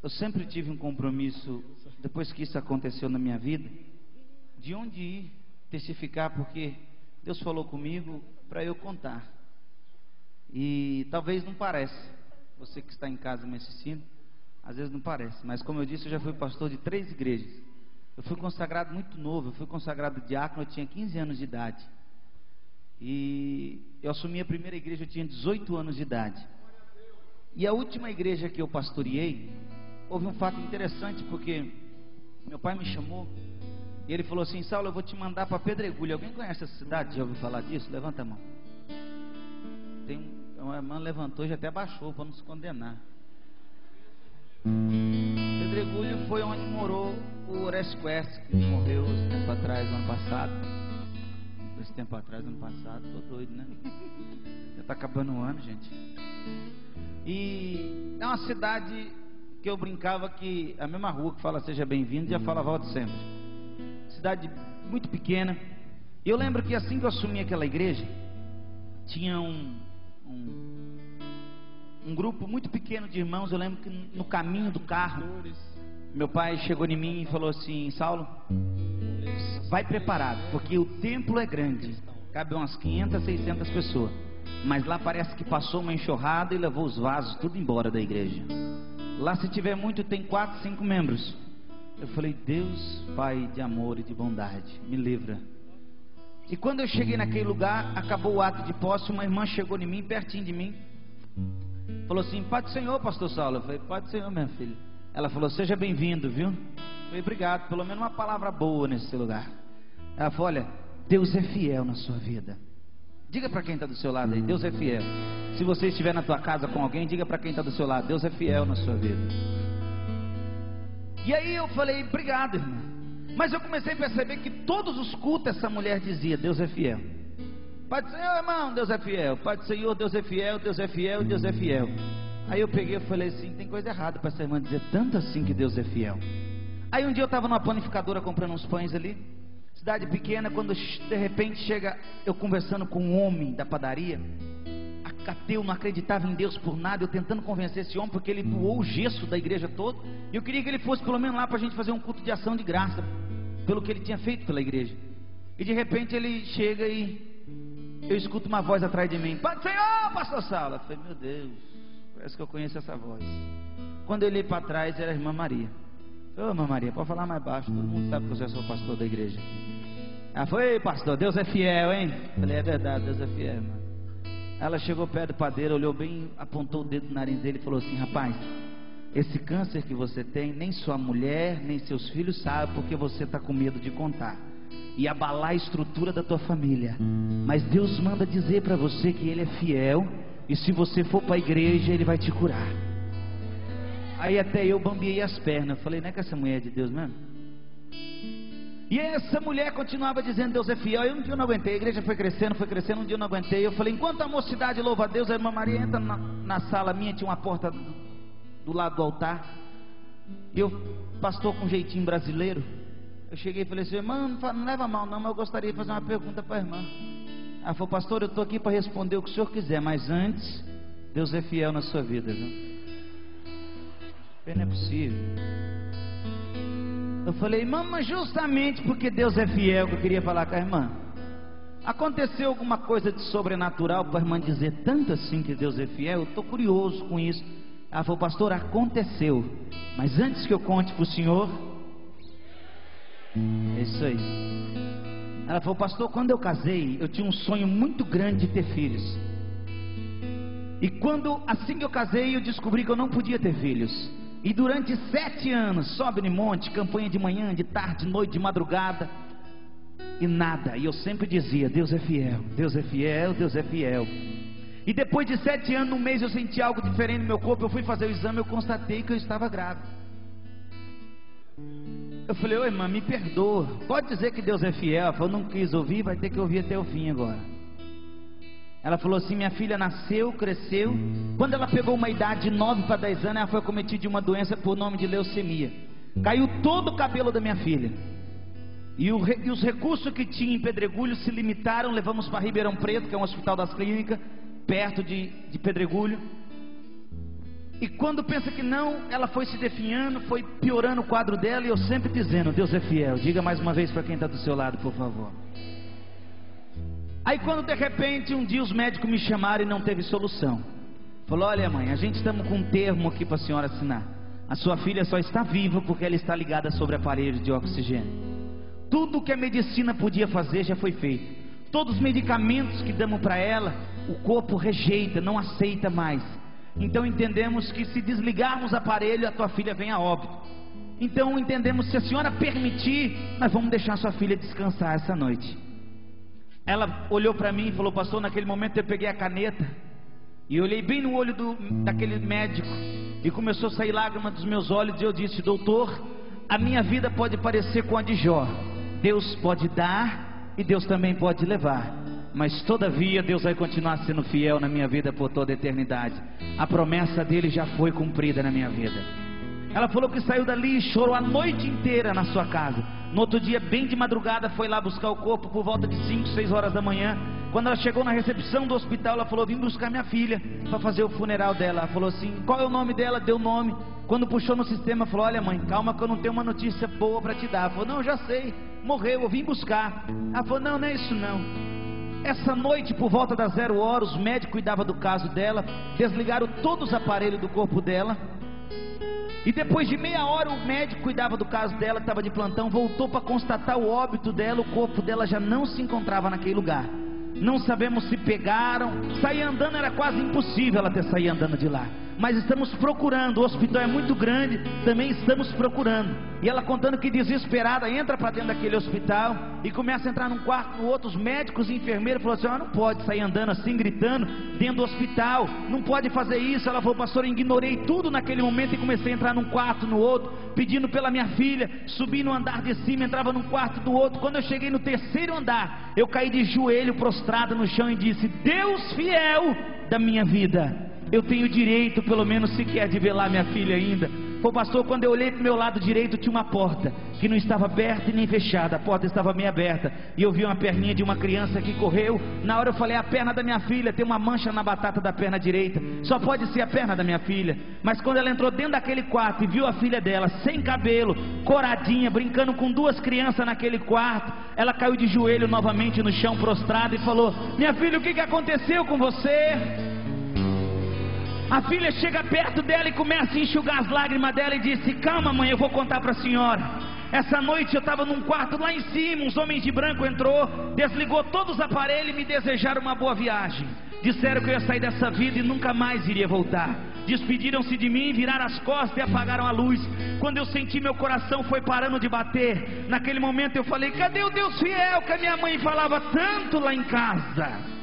eu sempre tive um compromisso, depois que isso aconteceu na minha vida, de onde ir testificar, porque Deus falou comigo para eu contar. E talvez não pareça, você que está em casa me assistindo, às vezes não parece, mas como eu disse, eu já fui pastor de 3 igrejas. Eu fui consagrado muito novo, eu fui consagrado diácono, eu tinha 15 anos de idade. E eu assumi a primeira igreja, eu tinha 18 anos de idade. E a última igreja que eu pastoreei, houve um fato interessante, porque meu pai me chamou e ele falou assim: Saulo, eu vou te mandar para Pedregulho. Alguém conhece essa cidade? Já ouviu falar disso? Levanta a mão. Uma irmã levantou e já até baixou para não se condenar. Pedregulho foi onde morou o Horace Quest, que morreu esse tempo atrás, ano passado. Esse tempo atrás, ano passado, tô doido, né? Já tá acabando o ano, gente. E é uma cidade que eu brincava que a mesma rua que fala seja bem-vindo já fala volte sempre. Cidade muito pequena. E eu lembro que assim que eu assumi aquela igreja, tinha um grupo muito pequeno de irmãos. Eu lembro que no caminho do carro, meu pai chegou em mim e falou assim: Saulo, vai preparado, porque o templo é grande, cabe umas 500, 600 pessoas, mas lá parece que passou uma enxurrada e levou os vasos tudo embora da igreja. Lá, se tiver muito, tem 4, 5 membros. Eu falei: Deus Pai de amor e de bondade, me livra. E quando eu cheguei naquele lugar, acabou o ato de posse, uma irmã chegou em mim, pertinho de mim, falou assim: Pai do Senhor, pastor Saulo. Eu falei: Pai do Senhor, minha filha. Ela falou: seja bem-vindo, viu? Eu falei: obrigado, pelo menos uma palavra boa nesse lugar. Ela falou: olha, Deus é fiel na sua vida. Diga para quem está do seu lado aí: Deus é fiel. Se você estiver na tua casa com alguém, diga para quem está do seu lado: Deus é fiel na sua vida. E aí eu falei: obrigado, irmã. Mas eu comecei a perceber que todos os cultos essa mulher dizia: Deus é fiel. Pai do Senhor, irmão, Deus é fiel. Pai do Senhor, Deus é fiel, Deus é fiel, Deus é fiel. Aí eu peguei e falei assim: tem coisa errada para essa irmã dizer tanto assim que Deus é fiel. Aí um dia eu estava numa panificadora comprando uns pães ali, cidade pequena, quando de repente chega eu conversando com um homem da padaria, ateu, não acreditava em Deus por nada, eu tentando convencer esse homem, porque ele doou o gesso da igreja toda, e eu queria que ele fosse pelo menos lá para a gente fazer um culto de ação de graça, pelo que ele tinha feito pela igreja. E de repente ele chega e eu escuto uma voz atrás de mim: Pai do Senhor, pastor Saulo. Eu falei: meu Deus, parece que eu conheço essa voz. Quando eu olhei para trás, era a irmã Maria. Ô, irmã Maria, pode falar mais baixo, todo mundo sabe que você é o pastor da igreja. Ela falou: ei, pastor, Deus é fiel, hein? Eu falei: é verdade, Deus é fiel, irmã. Ela chegou perto do padeiro, olhou bem, apontou o dedo no nariz dele e falou assim: rapaz, esse câncer que você tem, nem sua mulher, nem seus filhos sabem, porque você está com medo de contar e abalar a estrutura da tua família. Mas Deus manda dizer para você que Ele é fiel, e se você for para a igreja, Ele vai te curar. Aí até eu bambiei as pernas. Eu falei: não é que essa mulher é de Deus mesmo? E essa mulher continuava dizendo: Deus é fiel. E um dia eu não aguentei, a igreja foi crescendo, um dia eu não aguentei. Eu falei: enquanto a mocidade louva a Deus, a irmã Maria entra na sala minha, tinha uma porta do lado do altar. E eu, pastor com jeitinho brasileiro, eu cheguei e falei assim: irmã, não leva mal não, mas eu gostaria de fazer uma pergunta para a irmã. Ela falou: pastor, eu estou aqui para responder o que o senhor quiser, mas antes, Deus é fiel na sua vida, viu? Não é possível. Eu falei: irmã, mas justamente porque Deus é fiel que eu queria falar com a irmã. Aconteceu alguma coisa de sobrenatural para a irmã dizer tanto assim que Deus é fiel? Eu estou curioso com isso. Ela falou: pastor, aconteceu, mas antes que eu conte para o senhor, é isso aí. Ela falou: pastor, quando eu casei, eu tinha um sonho muito grande de ter filhos. E assim que eu casei, eu descobri que eu não podia ter filhos. E durante 7 anos, sobe no monte, campanha de manhã, de tarde, de noite, de madrugada, e nada. E eu sempre dizia: Deus é fiel, Deus é fiel, Deus é fiel. E depois de 7 anos, no mês eu senti algo diferente no meu corpo. Eu fui fazer o exame, eu constatei que eu estava grávida. Eu falei: ô irmã, me perdoa, pode dizer que Deus é fiel. Ela falou: não quis ouvir, vai ter que ouvir até o fim agora. Ela falou assim: minha filha nasceu, cresceu. Quando ela pegou uma idade de 9 para 10 anos, ela foi acometida de uma doença por nome de leucemia. Caiu todo o cabelo da minha filha. E os recursos que tinha em Pedregulho se limitaram. Levamos para Ribeirão Preto, que é um hospital das clínicas, perto de Pedregulho. E quando pensa que não, ela foi se definhando, foi piorando o quadro dela, e eu sempre dizendo, Deus é fiel. Diga mais uma vez para quem está do seu lado, por favor. Aí quando de repente um dia os médicos me chamaram e não teve solução. Falou, olha mãe, a gente estamos com um termo aqui para a senhora assinar. A sua filha só está viva porque ela está ligada sobre aparelhos de oxigênio. Tudo que a medicina podia fazer já foi feito. Todos os medicamentos que damos para ela, o corpo rejeita, não aceita mais. Então entendemos que se desligarmos o aparelho, a tua filha vem a óbito. Então entendemos, se a senhora permitir, nós vamos deixar a sua filha descansar essa noite. Ela olhou para mim e falou, pastor, naquele momento eu peguei a caneta e olhei bem no olho daquele médico, e começou a sair lágrimas dos meus olhos, e eu disse, doutor, a minha vida pode parecer com a de Jó. Deus pode dar e Deus também pode levar, mas todavia Deus vai continuar sendo fiel na minha vida por toda a eternidade. A promessa dele já foi cumprida na minha vida. Ela falou que saiu dali e chorou a noite inteira na sua casa. No outro dia, bem de madrugada, foi lá buscar o corpo por volta de 5, 6 horas da manhã. Quando ela chegou na recepção do hospital, ela falou, vim buscar minha filha para fazer o funeral dela. Ela falou assim, qual é o nome dela? Deu o nome. Quando puxou no sistema, falou, olha mãe, calma que eu não tenho uma notícia boa para te dar. Ela falou, não, já sei, morreu, eu vim buscar. Ela falou, não, não é isso não. Essa noite, por volta das 0 horas, os médicos cuidavam do caso dela, desligaram todos os aparelhos do corpo dela. E depois de meia hora, o médico cuidava do caso dela, estava de plantão, voltou para constatar o óbito dela. O corpo dela já não se encontrava naquele lugar. Não sabemos se pegaram. Sair andando era quase impossível ela ter saído andando de lá. Mas estamos procurando, o hospital é muito grande, também estamos procurando. E ela contando que desesperada, entra para dentro daquele hospital e começa a entrar num quarto no outro. Os médicos e enfermeiros falaram assim, não pode sair andando assim, gritando dentro do hospital, não pode fazer isso. Ela falou, pastor, eu ignorei tudo naquele momento e comecei a entrar num quarto no outro, pedindo pela minha filha. Subi no andar de cima, entrava num quarto do outro. Quando eu cheguei no 3º andar, eu caí de joelho prostrado no chão e disse, Deus fiel da minha vida, eu tenho direito pelo menos sequer de velar minha filha ainda. Pô pastor, quando eu olhei para o meu lado direito, tinha uma porta que não estava aberta e nem fechada. A porta estava meio aberta, e eu vi uma perninha de uma criança que correu. Na hora eu falei, a perna da minha filha, tem uma mancha na batata da perna direita, só pode ser a perna da minha filha. Mas quando ela entrou dentro daquele quarto e viu a filha dela, sem cabelo, coradinha, brincando com 2 crianças naquele quarto, ela caiu de joelho novamente no chão, prostrada, e falou, minha filha, o que aconteceu com você? A filha chega perto dela e começa a enxugar as lágrimas dela e disse, calma mãe, eu vou contar para a senhora. Essa noite eu estava num quarto lá em cima, uns homens de branco entrou, desligou todos os aparelhos e me desejaram uma boa viagem. Disseram que eu ia sair dessa vida e nunca mais iria voltar. Despediram-se de mim, viraram as costas e apagaram a luz. Quando eu senti, meu coração foi parando de bater. Naquele momento eu falei, cadê o Deus fiel que a minha mãe falava tanto lá em casa?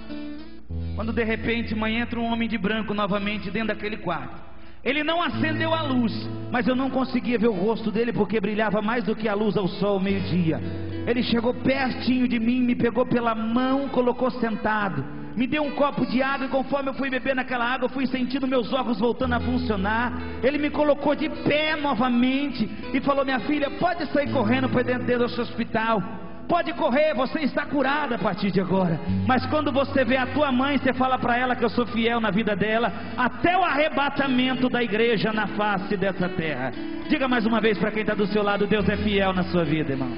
Quando de repente, mãe, entra um homem de branco novamente dentro daquele quarto. Ele não acendeu a luz, mas eu não conseguia ver o rosto dele porque brilhava mais do que a luz ao sol ao meio-dia. Ele chegou pertinho de mim, me pegou pela mão, colocou sentado, me deu um copo de água, e conforme eu fui beber naquela água, eu fui sentindo meus órgãos voltando a funcionar. Ele me colocou de pé novamente e falou, minha filha, pode sair correndo para dentro desse hospital. Pode correr, você está curada a partir de agora. Mas quando você vê a tua mãe, você fala para ela que eu sou fiel na vida dela, até o arrebatamento da igreja na face dessa terra. Diga mais uma vez para quem está do seu lado, Deus é fiel na sua vida, irmão.